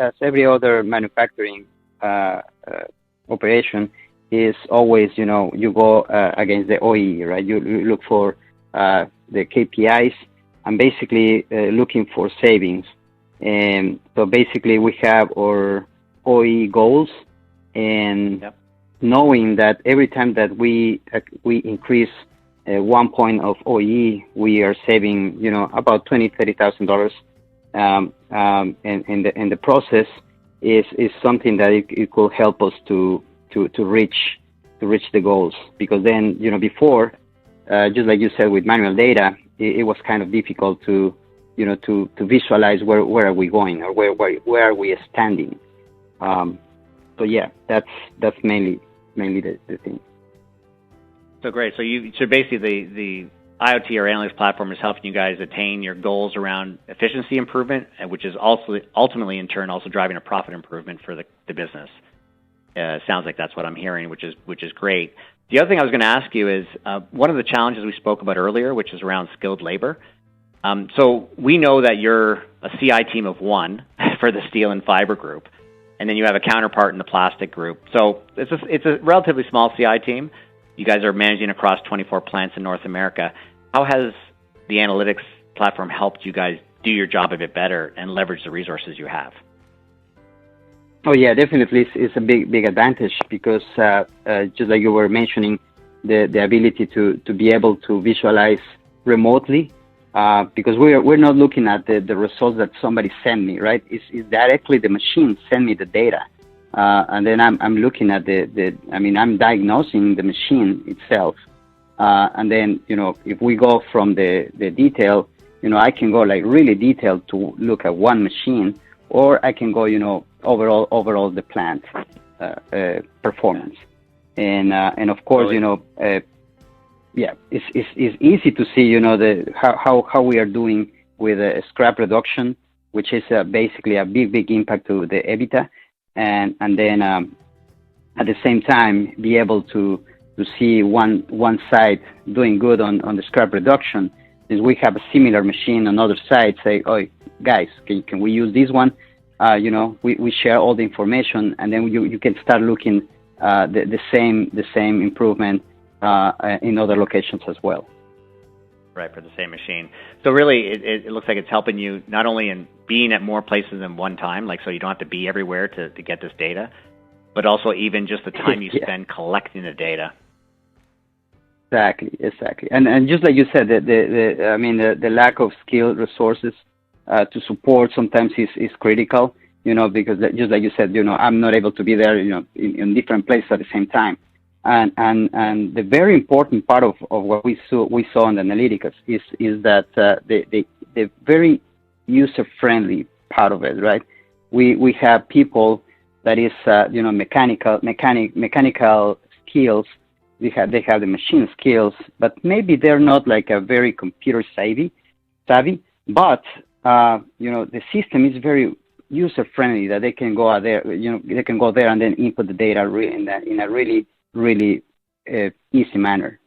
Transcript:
as every other manufacturing operation, is always, you go against the OEE, right? You look for the KPIs and basically looking for savings. And so basically we have our OEE goals, and knowing that every time that we increase 1 point of OEE, we are saving, about $20,000, $30,000. And the process is something that it could help us to reach the goals. Because then, before, just like you said, with manual data, it was kind of difficult to visualize where are we going, or where are we standing. So yeah, that's mainly the thing. So great. So basically the IoT or analytics platform is helping you guys attain your goals around efficiency improvement, which is also ultimately in turn also driving a profit improvement for the business. Sounds like that's what I'm hearing, which is great. The other thing I was going to ask you is one of the challenges we spoke about earlier, which is around skilled labor. So we know that you're a CI team of one for the steel and fiber group, and then you have a counterpart in the plastic group. So it's a relatively small CI team. You guys are managing across 24 plants in North America. How has the analytics platform helped you guys do your job a bit better and leverage the resources you have? Oh yeah, definitely, it's a big advantage, because just like you were mentioning, the ability to be able to visualize remotely, because we're not looking at the results that somebody sent me, right? It's directly the machine send me the data, and then I'm looking at I'm diagnosing the machine itself, and then if we go from the detail, I can go like really detailed to look at one machine, or I can go overall the plant performance, and of course it's easy to see how we are doing with scrap reduction, which is basically a big impact to the EBITDA, and then at the same time be able to see one side doing good on the scrap reduction. Is we have a similar machine on other side, say, oh guys, can we use this one? We share all the information, and then you can start looking the same improvement in other locations as well. Right, for the same machine. So really, it looks like it's helping you not only in being at more places than one time, like so you don't have to be everywhere to get this data, but also even just the time you spend collecting the data. Exactly. And just like you said, the lack of skilled resources to support sometimes is critical, because just like you said, I'm not able to be there, in different places at the same time. And the very important part of what we saw in the analytics is that the very user-friendly part of it, right? We have people that is mechanical skills. They have the machine skills, but maybe they're not like a very computer savvy, but the system is very user-friendly, that they can go out there, they can go there and then input the data in a really easy manner.